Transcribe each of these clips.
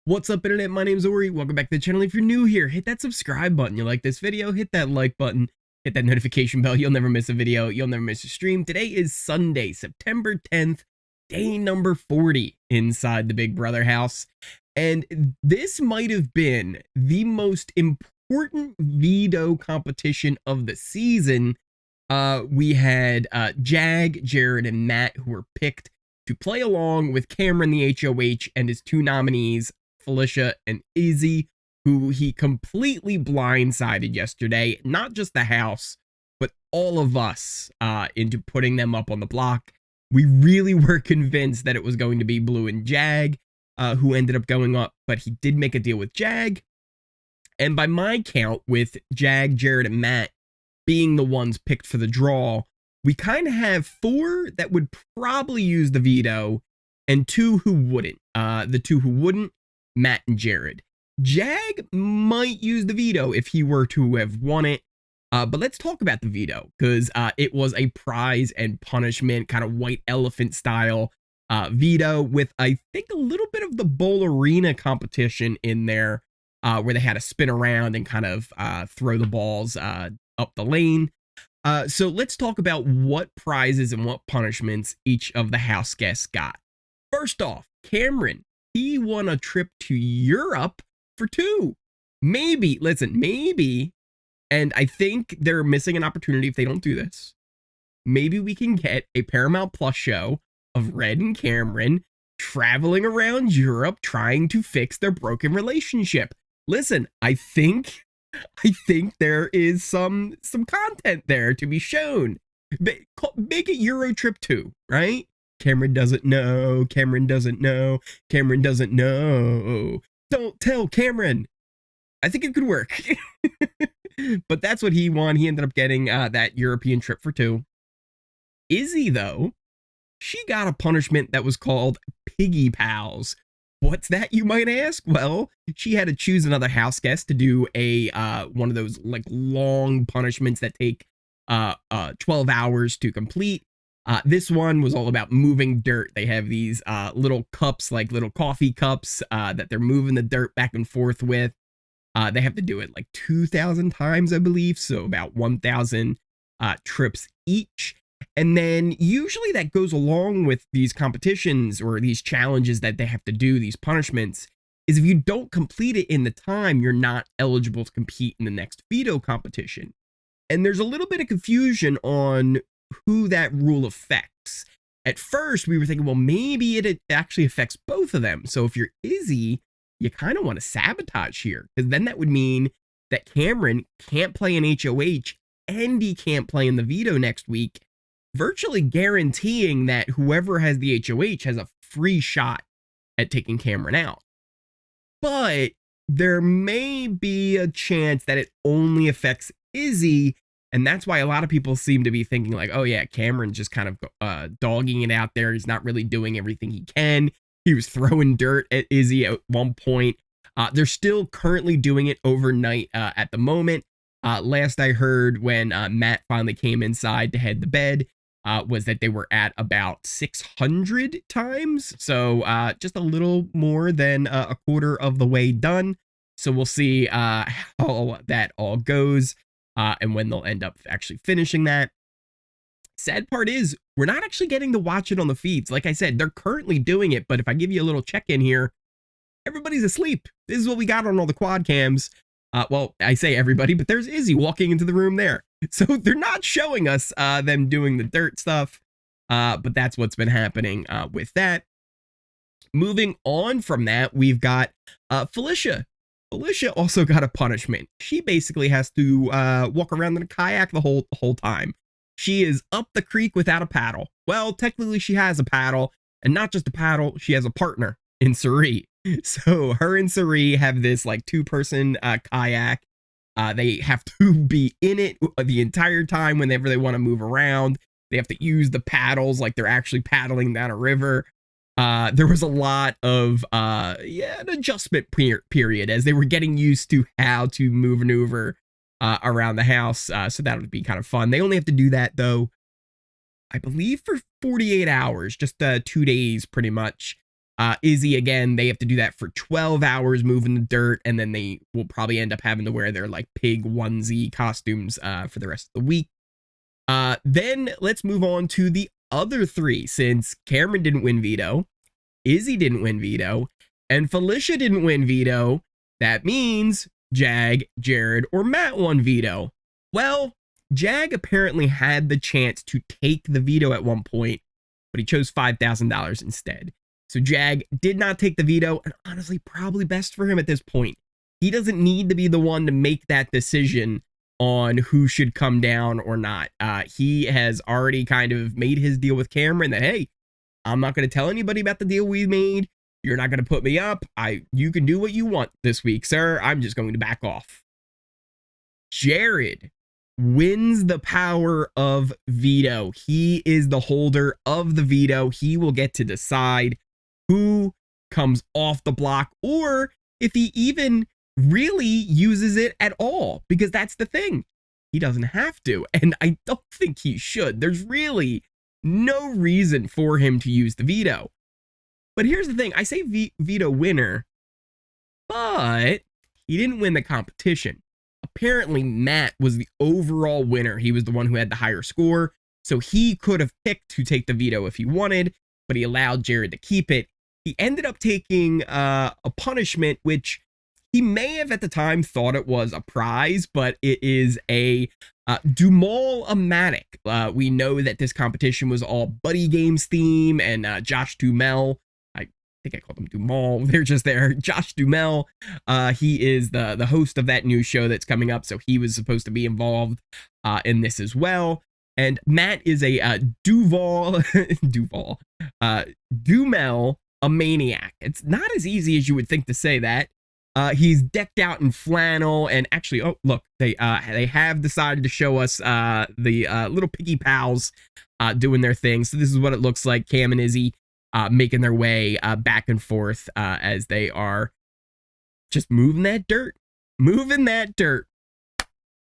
What's up, internet? My name's Ori. Welcome back to the channel. If you're new here, hit that subscribe button. You like this video, hit that like button, hit that notification bell. You'll never miss a video. You'll never miss a stream. Today is Sunday, September 10th, day number 40 inside the Big Brother house. And this might have been the most important veto competition of the season. We had Jag, Jared, and Matt, who were picked to play along with Cameron, the HOH, and his two nominees, Felicia and Izzy, who he completely blindsided yesterday. Not just the house, but all of us into putting them up on the block. We really were convinced that it was going to be Blue and Jag, who ended up going up, but he did make a deal with Jag. And by my count, with Jag, Jared, and Matt being the ones picked for the draw, we kind of have 4 that would probably use the veto and 2 who wouldn't. The 2 who wouldn't, Matt and Jared. Jag might use the veto if he were to have won it. But let's talk about the veto, because it was a prize and punishment, kind of white elephant style veto with, I think, a little bit of the bowl arena competition in there, where they had to spin around and kind of throw the balls up the lane. So let's talk about what prizes and what punishments each of the house guests got. First off, Cameron, he won a trip to Europe for 2. Maybe, listen, maybe, and I think they're missing an opportunity if they don't do this. Maybe we can get a Paramount Plus show of Red and Cameron traveling around Europe trying to fix their broken relationship. Listen, I think there is some content there to be shown. Make it Euro Trip 2, right? Cameron doesn't know. Cameron doesn't know. Cameron doesn't know. Don't tell Cameron. I think it could work. But that's what he won. He ended up getting that European trip for 2. Izzy, though, she got a punishment that was called Piggy Pals. What's that, you might ask? Well, she had to choose another house guest to do a one of those like long punishments that take 12 hours to complete. This one was all about moving dirt. They have these little cups, like little coffee cups, that they're moving the dirt back and forth with. They have to do it like 2,000 times, I believe, so about 1,000 trips each. And then usually that goes along with these competitions or these challenges that they have to do, these punishments, is if you don't complete it in the time, you're not eligible to compete in the next veto competition. And there's a little bit of confusion on who that rule affects. At first, we were thinking, well, maybe it actually affects both of them. So if you're Izzy, you kind of want to sabotage here, because then that would mean that Cameron can't play an HOH and he can't play in the veto next week, virtually guaranteeing that whoever has the HOH has a free shot at taking Cameron out. But there may be a chance that it only affects Izzy, and that's why a lot of people seem to be thinking like, oh yeah, Cameron's just kind of dogging it out there. He's not really doing everything he can. He was throwing dirt at Izzy at one point. They're still currently doing it overnight at the moment. Last I heard, when Matt finally came inside to head to bed, was that they were at about 600 times. So just a little more than a quarter of the way done. So we'll see how that all goes and when they'll end up actually finishing that. Sad part is, we're not actually getting to watch it on the feeds. Like I said, they're currently doing it, but if I give you a little check-in here, everybody's asleep. This is what we got on all the quad cams. Well, I say everybody, but there's Izzy walking into the room there. So they're not showing us them doing the dirt stuff, but that's what's been happening with that. Moving on from that, we've got Felicia. Felicia also got a punishment. She basically has to walk around in a kayak the whole time. She is up the creek without a paddle. Well, technically she has a paddle, and not just a paddle, she has a partner in Cirie. So her and Cirie have this like 2-person kayak. They have to be in it the entire time whenever they want to move around. They have to use the paddles like they're actually paddling down a river. There was a lot of an adjustment period as they were getting used to how to maneuver around the house. So that would be kind of fun. They only have to do that, though, I believe, for 48 hours, just 2 days pretty much. Izzy, again, they have to do that for 12 hours moving the dirt, and then they will probably end up having to wear their like pig onesie costumes for the rest of the week. Then let's move on to the other three, since Cameron didn't win veto, Izzy didn't win veto, and Felicia didn't win veto. That means Jag, Jared, or Matt won veto. Well, Jag apparently had the chance to take the veto at one point, but he chose $5,000 instead. So Jag did not take the veto, and honestly, probably best for him at this point. He doesn't need to be the one to make that decision on who should come down or not. He has already kind of made his deal with Cameron that, hey, I'm not going to tell anybody about the deal we made. You're not going to put me up. You can do what you want this week, sir. I'm just going to back off. Jared wins the power of veto. He is the holder of the veto. He will get to decide who comes off the block, or if he even really uses it at all, because that's the thing. He doesn't have to, and I don't think he should. There's really no reason for him to use the veto. But here's the thing. I say veto winner, but he didn't win the competition. Apparently, Matt was the overall winner. He was the one who had the higher score, so he could have picked to take the veto if he wanted, but he allowed Jared to keep it. He ended up taking a punishment, which he may have at the time thought it was a prize, but it is a Dumal-O-Matic. We know that this competition was all Buddy Games theme, and Josh Duhamel, I think I called him Dumal, they're just there, Josh Duhamel, he is the host of that new show that's coming up, so he was supposed to be involved in this as well. And Matt is a Duhamel, a maniac. It's not as easy as you would think to say that. He's decked out in flannel, and actually, oh look, they have decided to show us the little piggy pals doing their thing. So this is what it looks like. Cam and Izzy making their way back and forth as they are just moving that dirt.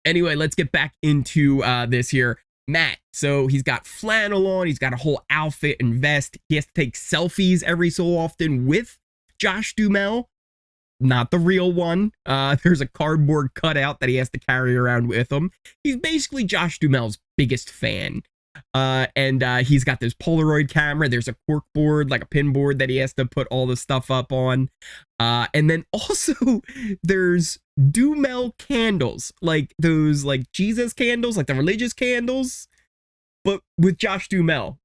Anyway, let's get back into this here. Matt, so he's got flannel on, he's got a whole outfit and vest. He has to take selfies every so often with Josh Duhamel, not the real one. There's a cardboard cutout that he has to carry around with him. He's basically Josh Duhamel's biggest fan. And he's got this Polaroid camera. There's a cork board, like a pin board, that he has to put all the stuff up on. And then also there's Duhamel candles, like those like Jesus candles, like the religious candles, but with Josh Duhamel.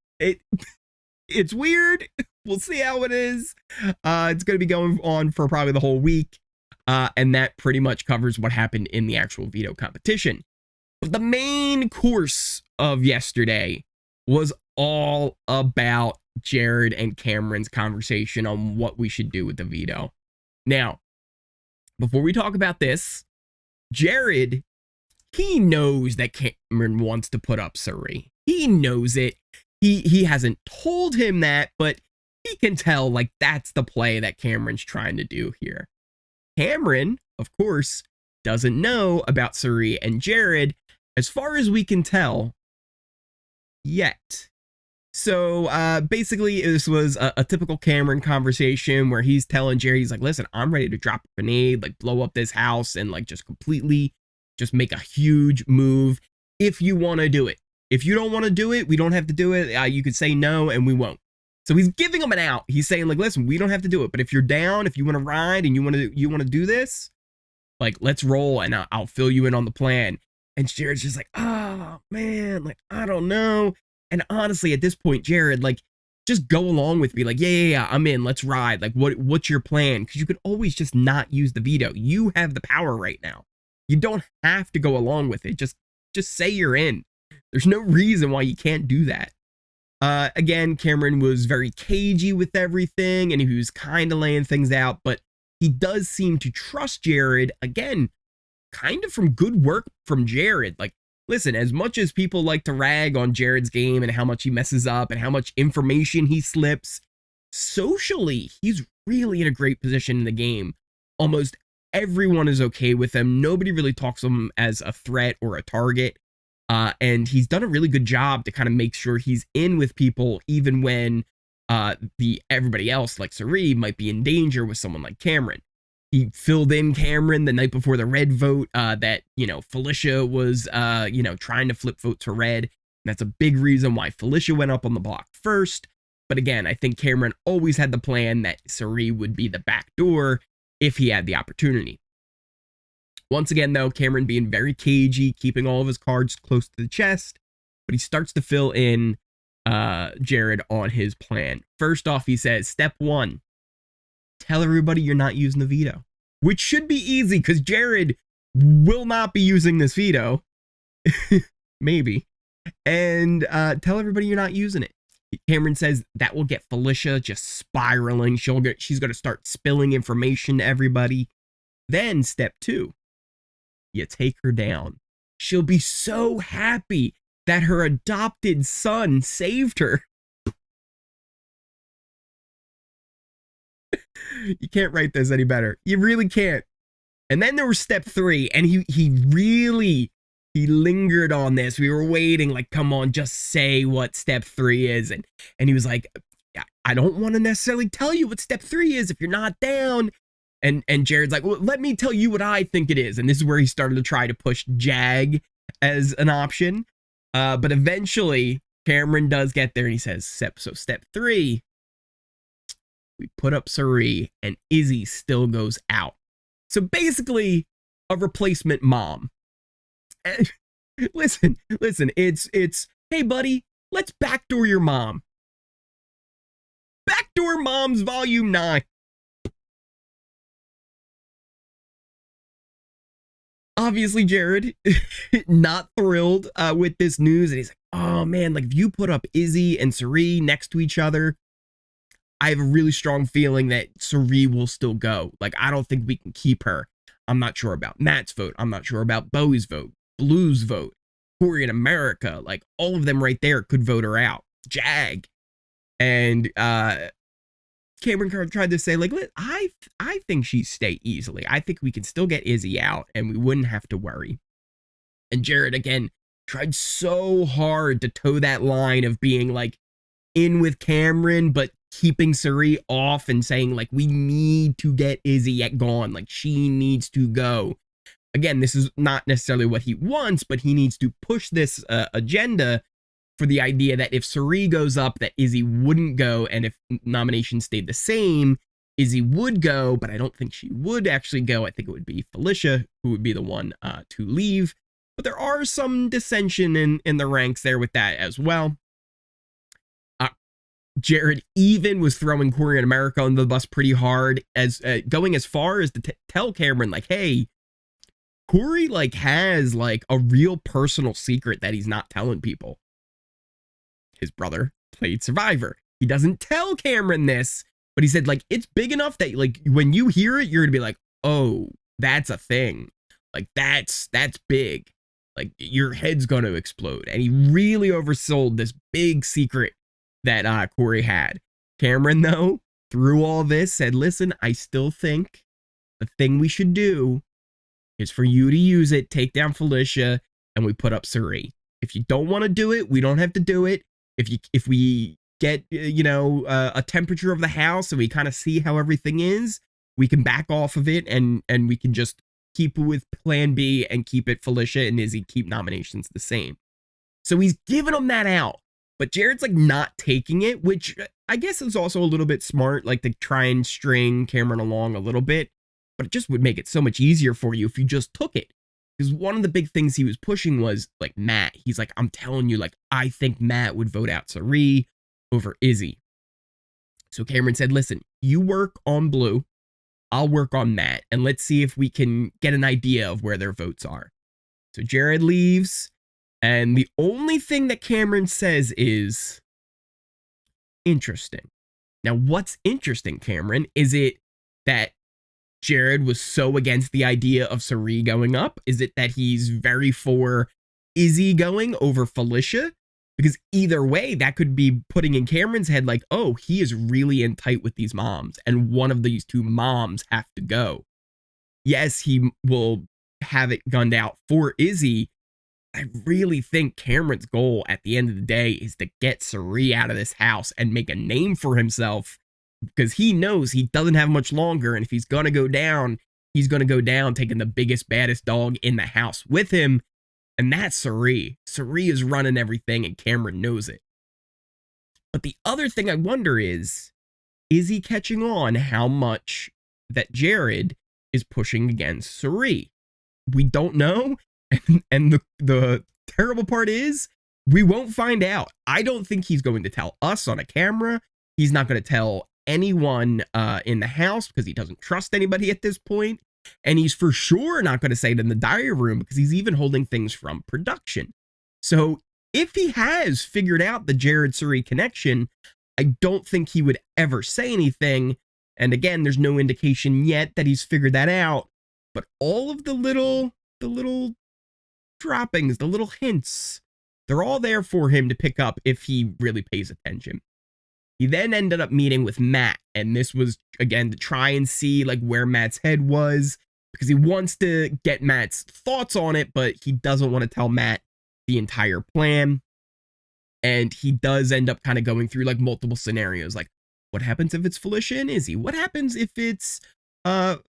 It's weird. We'll see how it is. It's going to be going on for probably the whole week. And that pretty much covers what happened in the actual veto competition. But the main course of yesterday was all about Jared and Cameron's conversation on what we should do with the veto. Now, before we talk about this, Jared, he knows that Cameron wants to put up Cirie. He knows it. He hasn't told him that, but he can tell, like, that's the play that Cameron's trying to do here. Cameron, of course, doesn't know about Cirie and Jared, as far as we can tell, yet. So basically, this was a typical Cameron conversation where he's telling Jared, he's like, listen, I'm ready to drop a grenade, like blow up this house and like just completely just make a huge move if you want to do it. If you don't want to do it, we don't have to do it. You could say no and we won't. So he's giving him an out. He's saying like, listen, we don't have to do it, but if you're down, if you want to ride and you want to do this, like, let's roll and I'll fill you in on the plan. And Jared's just like, oh man, like, I don't know. And honestly, at this point, Jared, like, just go along with me. Like, yeah, I'm in. Let's ride. Like, what's your plan? Because you could always just not use the veto. You have the power right now. You don't have to go along with it. Just say you're in. There's no reason why you can't do that. Again, Cameron was very cagey with everything, and he was kind of laying things out, but he does seem to trust Jared, again, kind of from good work from Jared. Like, listen, as much as people like to rag on Jared's game and how much he messes up and how much information he slips, socially, he's really in a great position in the game. Almost everyone is okay with him. Nobody really talks to him as a threat or a target. And he's done a really good job to kind of make sure he's in with people, even when everybody else, like Cirie, might be in danger with someone like Cameron. He filled in Cameron the night before the red vote, that, Felicia was, trying to flip vote to red. And that's a big reason why Felicia went up on the block first. But again, I think Cameron always had the plan that Cirie would be the backdoor if he had the opportunity. Once again, though, Cameron being very cagey, keeping all of his cards close to the chest, but he starts to fill in Jared on his plan. First off, he says, step 1, tell everybody you're not using the veto, which should be easy because Jared will not be using this veto. Maybe. And tell everybody you're not using it. Cameron says that will get Felicia just spiraling. She's going to start spilling information to everybody. Then step 2, you take her down. She'll be so happy that her adopted son saved her. You can't write this any better. You really can't. And then there was step 3, and he lingered on this. We were waiting, like, come on, just say what step 3 is. And he was like, I don't want to necessarily tell you what step 3 is if you're not down. And Jared's like, well, let me tell you what I think it is. And this is where he started to try to push Jag as an option. But eventually, Cameron does get there, and he says, step 3, we put up Cirie, and Izzy still goes out. So basically, a replacement mom. And listen, it's, hey buddy, let's backdoor your mom. Backdoor Moms Volume 9. Obviously, Jared, not thrilled with this news. And he's like, oh man, like if you put up Izzy and Cirie next to each other, I have a really strong feeling that Cirie will still go. Like, I don't think we can keep her. I'm not sure about Matt's vote. I'm not sure about Bowie's vote, Blue's vote, Cory and America. Like, all of them right there could vote her out. Jag. And Cameron tried to say, like, I think she'd stay easily. I think we can still get Izzy out and we wouldn't have to worry. And Jared, again, tried so hard to toe that line of being, like, in with Cameron, but keeping Cirie off and saying, like, we need to get Izzy gone. Like, she needs to go. Again, this is not necessarily what he wants, but he needs to push this agenda for the idea that if Cirie goes up, that Izzy wouldn't go, and if nominations stayed the same, Izzy would go, but I don't think she would actually go. I think it would be Felicia who would be the one to leave. But there are some dissension in the ranks there with that as well. Jared even was throwing Cory and America under the bus pretty hard, as going as far as to tell Cameron, like, hey, Cory, like, has, like, a real personal secret that he's not telling people. His brother played Survivor. He doesn't tell Cameron this, but he said, like, it's big enough that, like, when you hear it, you're gonna be like, oh, that's a thing. Like, that's big. Like, your head's gonna explode. And he really oversold this big secret that Cory had. Cameron, though, through all this, said, listen, I still think the thing we should do is for you to use it, take down Felicia, and we put up Cirie. If you don't want to do it, we don't have to do it. If we get, a temperature of the house and we kind of see how everything is, we can back off of it and we can just keep with plan B and keep it Felicia and Izzy, keep nominations the same. So he's giving them that out. But Jared's, like, not taking it, which I guess is also a little bit smart, like, to try and string Cameron along a little bit. But it just would make it so much easier for you if you just took it. Because one of the big things he was pushing was, like, Matt. He's like, I'm telling you, like, I think Matt would vote out Cirie over Izzy. So Cameron said, listen, you work on Blue, I'll work on Matt, and let's see if we can get an idea of where their votes are. So Jared leaves, and the only thing that Cameron says is, interesting. Now, what's interesting, Cameron? Is it that Jared was so against the idea of Cirie going up? Is it that he's very for Izzy going over Felicia? Because either way, that could be putting in Cameron's head, like, oh, he is really in tight with these moms, and one of these two moms have to go. Yes, he will have it gunned out for Izzy, I really think Cameron's goal at the end of the day is to get Cirie out of this house and make a name for himself, because he knows he doesn't have much longer, and if he's gonna go down, he's gonna go down taking the biggest, baddest dog in the house with him, and that's Cirie. Cirie is running everything, and Cameron knows it. But the other thing I wonder is he catching on how much that Jared is pushing against Cirie? We don't know. And the terrible part is we won't find out. I don't think he's going to tell us on a camera. He's not going to tell anyone in the house because he doesn't trust anybody at this point. And he's for sure not going to say it in the diary room because he's even holding things from production. So if he has figured out the Jared Cirie connection, I don't think he would ever say anything. And again, there's no indication yet that he's figured that out. But all of the little droppings, the little hints, they're all there for him to pick up if he really pays attention. He then ended up meeting with Matt, and this was, again, to try and see like where Matt's head was, because he wants to get Matt's thoughts on it, but he doesn't want to tell Matt the entire plan. And he does end up kind of going through like multiple scenarios, like what happens if it's Felicia and Izzy? What happens if it's, Felicia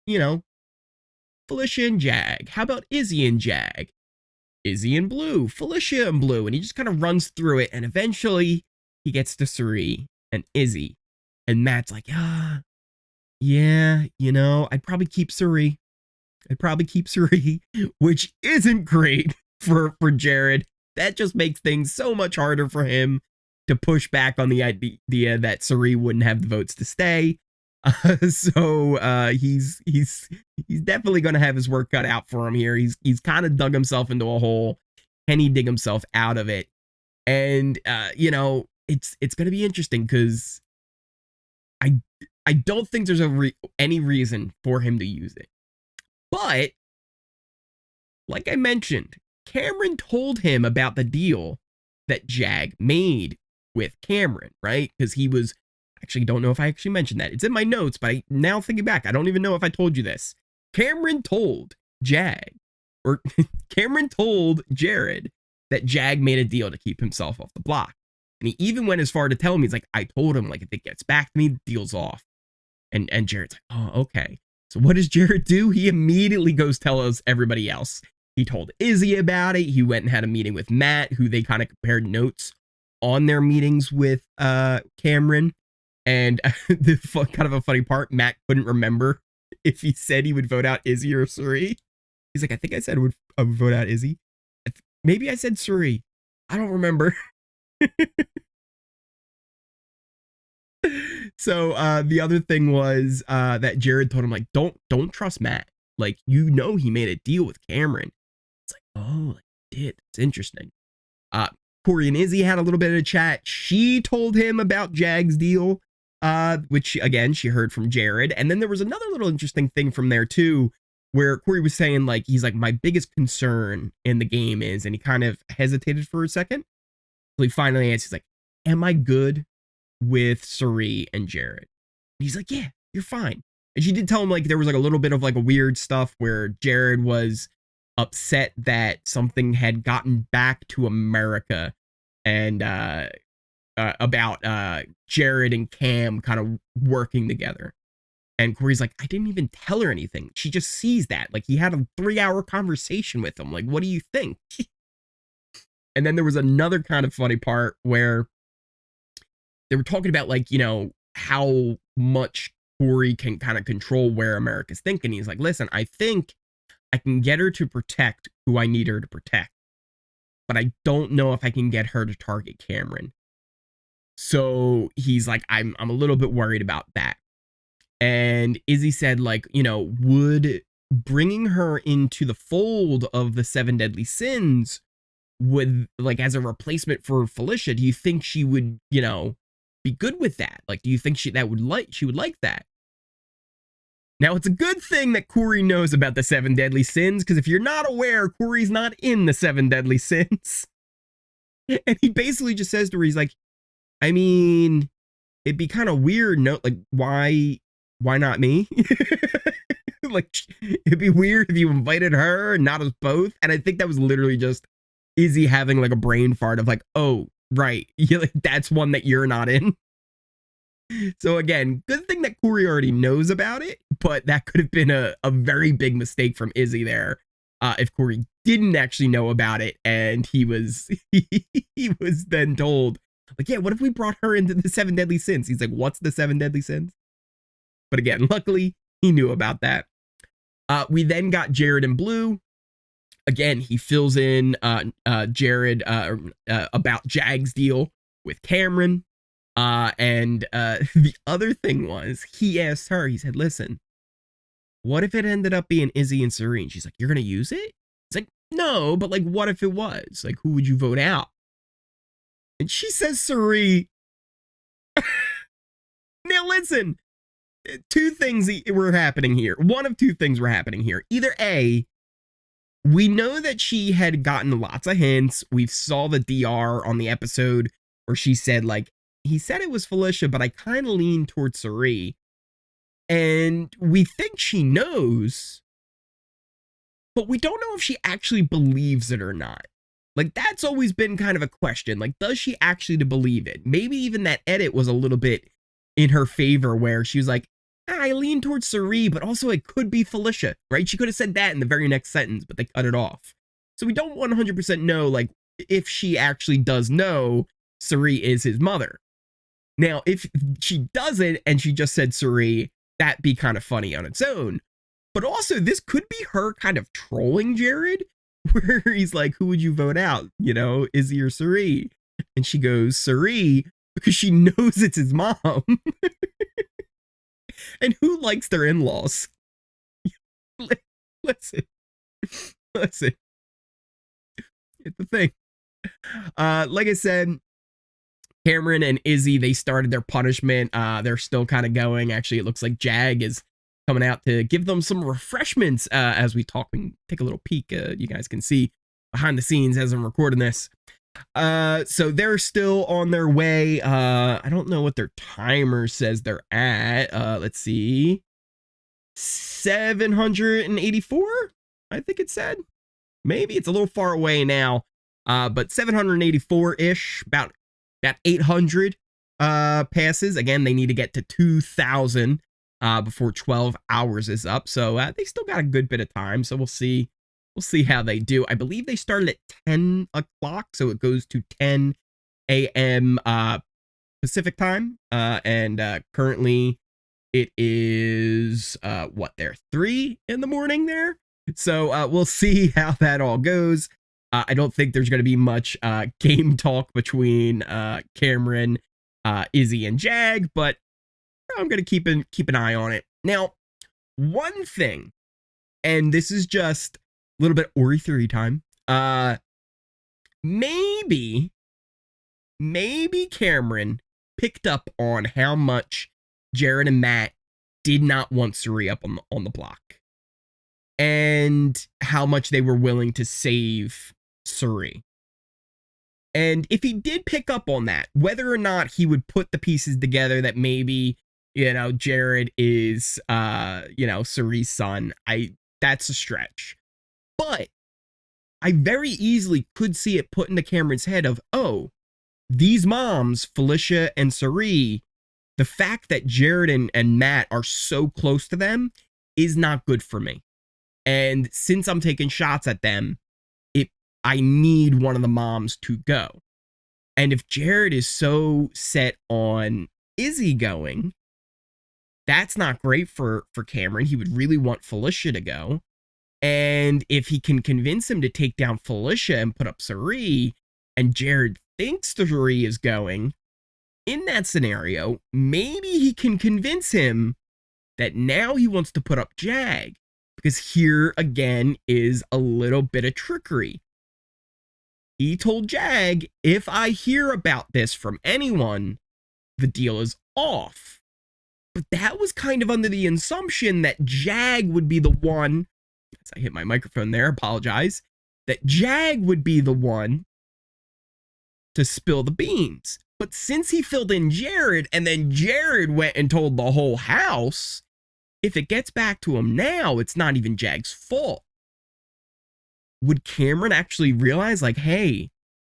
and Jag? How about Izzy and Jag? Izzy and Blue, Felicia and Blue, and he just kind of runs through it, and eventually he gets to Cirie and Izzy, and Matt's like, yeah, I'd probably keep Cirie. Which isn't great for Jared. That just makes things so much harder for him to push back on the idea that Cirie wouldn't have the votes to stay. So he's definitely going to have his work cut out for him here. He's kind of dug himself into a hole. Can he dig himself out of it? And it's going to be interesting because I don't think there's any reason for him to use it. But like I mentioned, Cameron told him about the deal that Jag made with Cameron, right? Because he was actually, don't know if I actually mentioned that. It's in my notes, but now thinking back, I don't even know if I told you this. Cameron told Jared that Jag made a deal to keep himself off the block. And he even went as far to tell me, he's like, I told him, like, if it gets back to me, the deal's off. And Jared's like, oh, okay. So what does Jared do? He immediately goes tells everybody else. He told Izzy about it. He went and had a meeting with Matt, who they kind of compared notes on their meetings with Cameron. And kind of a funny part, Matt couldn't remember if he said he would vote out Izzy or Cirie. He's like, I think I said I would vote out Izzy. Maybe I said Cirie. I don't remember. So the other thing was that Jared told him, like, don't trust Matt. Like, he made a deal with Cameron. It's like, oh, he did. It's interesting. Cory and Izzy had a little bit of a chat. She told him about Jag's deal, which, again, she heard from Jared. And then there was another little interesting thing from there, too, where Cory was saying, like, he's like, my biggest concern in the game is, and he kind of hesitated for a second. So he finally answers, he's like, am I good with Cirie and Jared? And he's like, yeah, you're fine. And she did tell him, like, there was like a little bit of like a weird stuff where Jared was upset that something had gotten back to America, and about Jared and Cam kind of working together. And Cory's like, I didn't even tell her anything. She just sees that. Like, he had a 3-hour conversation with him. Like, what do you think? And then there was another kind of funny part where they were talking about, like, how much Cory can kind of control where America's thinking. He's like, listen, I think I can get her to protect who I need her to protect, but I don't know if I can get her to target Cameron. So he's like, I'm a little bit worried about that. And Izzy said, like, would bringing her into the fold of the 7 deadly sins would, like, as a replacement for Felicia, do you think she would, be good with that? Like, do you think she would like that? Now, it's a good thing that Cory knows about the 7 deadly sins, because if you're not aware, Cory's not in the 7 deadly sins. And he basically just says to her, he's like, I mean, it'd be kind of weird, like, why not me? Like, it'd be weird if you invited her and not us both. And I think that was literally just Izzy having like a brain fart of like, oh, right, that's one that you're not in. So again, good thing that Cory already knows about it, but that could have been a very big mistake from Izzy there. If Cory didn't actually know about it and he was he was then told, like, yeah, what if we brought her into the 7 deadly sins? He's like, what's the 7 deadly sins? But again, luckily he knew about that. We then got Jared and Blue. Again, he fills in Jared about Jag's deal with Cameron. And the other thing was, he asked her, he said, listen, what if it ended up being Izzy and Cirie? And she's like, you're going to use it? It's like, no, but like, what if it was? Like, who would you vote out? And she says, Cirie. Now, listen, two things were happening here. One of two things were happening here. Either A, we know that she had gotten lots of hints. We saw the DR on the episode where she said, like, he said it was Felicia, but I kind of lean towards Cirie. And we think she knows, but we don't know if she actually believes it or not. Like, that's always been kind of a question. Like, does she actually believe it? Maybe even that edit was a little bit in her favor where she was like, I lean towards Cirie, but also it could be Felicia, right? She could have said that in the very next sentence, but they cut it off. So we don't 100% know, like, if she actually does know Cirie is his mother. Now, if she doesn't and she just said Cirie, that'd be kind of funny on its own. But also, this could be her kind of trolling Jared, where he's like, who would you vote out? You know, Izzy or Cirie? And she goes, Cirie, because she knows it's his mom. And who likes their in-laws? Listen. It's the thing. Like I said, Cameron and Izzy, they started their punishment. They're still kind of going. Actually, it looks like Jag is coming out to give them some refreshments as we talk and take a little peek. You guys can see behind the scenes as I'm recording this. So they're still on their way. I don't know what their timer says they're at. Let's see. 784, I think it said. Maybe it's a little far away now. But 784-ish, about 800 passes. Again, they need to get to 2,000 before 12 hours is up. So they still got a good bit of time. So we'll see. We'll see how they do. I believe they started at 10 o'clock, so it goes to 10 a.m. Pacific time. And currently it is what, there 3 in the morning there. So we'll see how that all goes. I don't think there's going to be much game talk between Cameron, Izzy, and Jag, but I'm going to keep an eye on it. Now, one thing, and this is just a little bit Ori theory time. Maybe Cameron picked up on how much Jared and Matt did not want Cirie up on the block, and how much they were willing to save Cirie. And if he did pick up on that, whether or not he would put the pieces together that maybe, you know, Jared is, you know, Cirie's son, that's a stretch. But I very easily could see it put into Cameron's head of, oh, these moms, Felicia and Cirie, the fact that Jared and Matt are so close to them is not good for me. And since I'm taking shots at them, I need one of the moms to go. And if Jared is so set on Izzy going, that's not great for Cameron. He would really want Felicia to go. And if he can convince him to take down Felicia and put up Cirie, and Jared thinks Cirie is going, in that scenario, maybe he can convince him that now he wants to put up Jag, because here again is a little bit of trickery. He told Jag, if I hear about this from anyone, the deal is off. But that was kind of under the assumption that Jag would be the one, as I hit my microphone there, apologize, that Jag would be the one to spill the beans. But since he filled in Jared, and then Jared went and told the whole house, if it gets back to him now, it's not even Jag's fault. would Cameron actually realize, like, hey,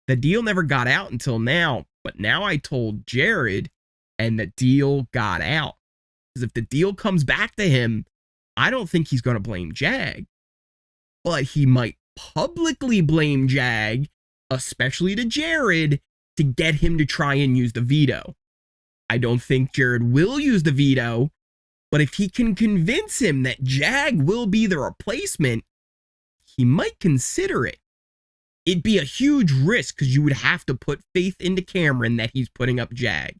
the deal never got out until now, but now I told Jared and the deal got out? Because if the deal comes back to him, I don't think he's going to blame Jag, but he might publicly blame Jag, especially to Jared, to get him to try and use the veto. I don't think Jared will use the veto, but if he can convince him that Jag will be the replacement, he might consider it. It'd be a huge risk because you would have to put faith into Cameron that he's putting up Jag.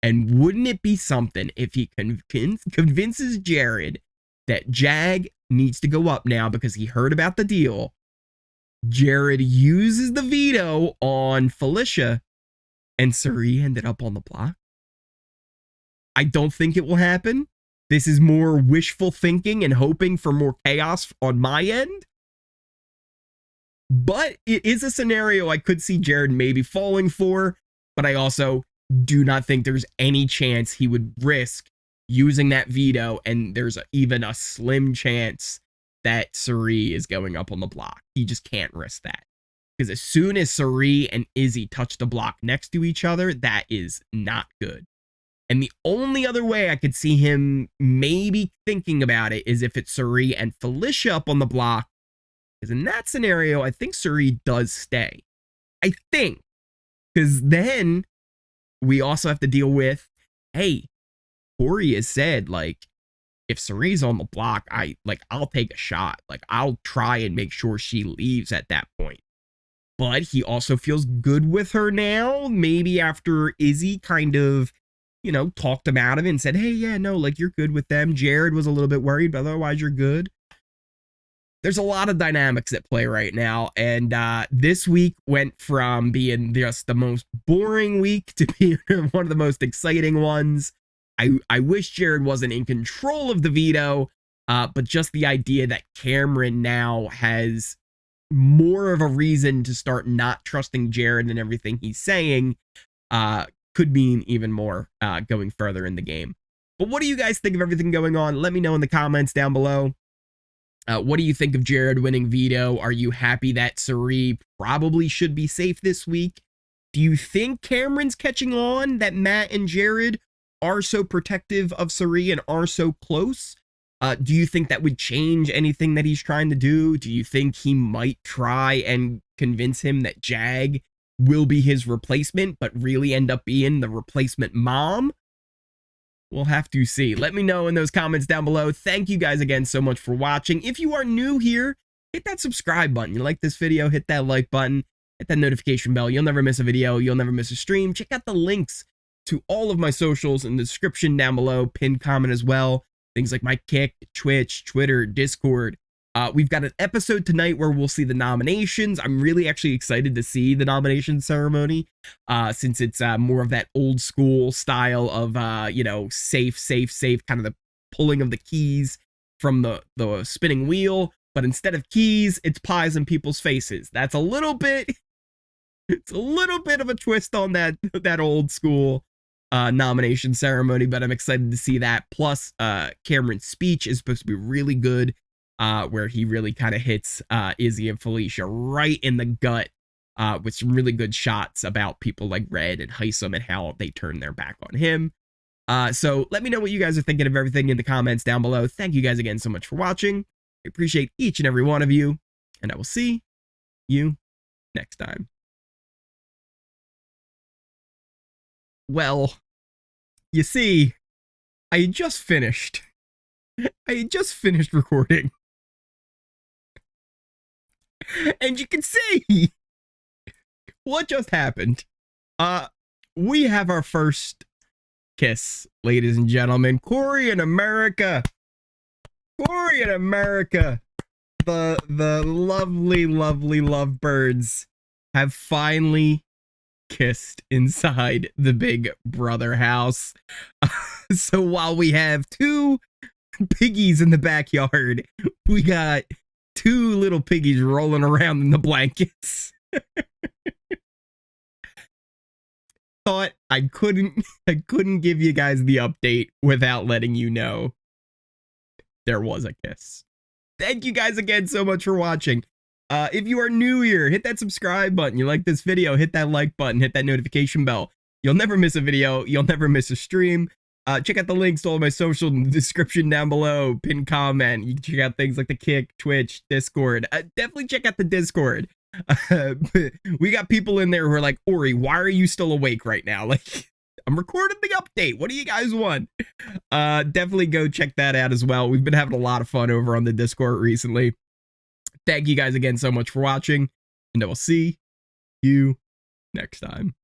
And wouldn't it be something if he convinces Jared that Jag needs to go up now because he heard about the deal? Jared uses the veto on Felicia and Cirie ended up on the block. I don't think it will happen. This is more wishful thinking and hoping for more chaos on my end. But it is a scenario I could see Jared maybe falling for, but I also do not think there's any chance he would risk using that veto, and there's even a slim chance that Cirie is going up on the block. He just can't risk that. Because as soon as Cirie and Izzy touch the block next to each other, that is not good. And the only other way I could see him maybe thinking about it is if it's Cirie and Felicia up on the block. Because in that scenario, I think Cirie does stay. I think. Because then we also have to deal with, hey, Cory has said, like, if Cirie's on the block, I'll take a shot. Like, I'll try and make sure she leaves at that point. But he also feels good with her now. Maybe after Izzy kind of, talked him out of it and said, hey, yeah, no, like, you're good with them. Jared was a little bit worried, but otherwise you're good. There's a lot of dynamics at play right now. And this week went from being just the most boring week to being one of the most exciting ones. I wish Jared wasn't in control of the veto, but just the idea that Cameron now has more of a reason to start not trusting Jared and everything he's saying could mean even more going further in the game. But what do you guys think of everything going on? Let me know in the comments down below. What do you think of Jared winning veto? Are you happy that Cirie probably should be safe this week? Do you think Cameron's catching on that Matt and Jared are so protective of Cirie and are so close? Do you think that would change anything that he's trying to do? Do you think he might try and convince him that Jag will be his replacement, but really end up being the replacement mom? We'll have to see. Let me know in those comments down below. Thank you guys again so much for watching. If you are new here, hit that subscribe button. You like this video, hit that like button, hit that notification bell. You'll never miss a video. You'll never miss a stream. Check out the links to all of my socials in the description down below, pinned comment as well. Things like my Kick, Twitch, Twitter, Discord. We've got an episode tonight where we'll see the nominations. I'm really actually excited to see the nomination ceremony since it's more of that old school style of, safe, kind of the pulling of the keys from the spinning wheel. But instead of keys, it's pies in people's faces. That's a little bit, it's a little bit of a twist on that old school nomination ceremony, but I'm excited to see that. Plus, Cameron's speech is supposed to be really good. Where he really kind of hits Izzy and Felicia right in the gut with some really good shots about people like Red and Hisam and how they turn their back on him. So let me know what you guys are thinking of everything in the comments down below. Thank you guys again so much for watching. I appreciate each and every one of you, and I will see you next time. Well, you see, I had just finished recording. And you can see what just happened. We have our first kiss, ladies and gentlemen. Cory and America. Cory and America. The lovely, lovely lovebirds have finally kissed inside the Big Brother house. So while we have two piggies in the backyard, we got two little piggies rolling around in the blankets. Thought I couldn't give you guys the update without letting you know there was a kiss. Thank you guys again so much for watching. If you are new here, hit that subscribe button. You like this video, hit that like button, hit that notification bell. You'll never miss a video. You'll never miss a stream. Check out the links to all my social in the description down below. Pin comment. You can check out things like the Kick, Twitch, Discord. Definitely check out the Discord. We got people in there who are like, Ori, why are you still awake right now? Like, I'm recording the update. What do you guys want? Definitely go check that out as well. We've been having a lot of fun over on the Discord recently. Thank you guys again so much for watching, and I will see you next time.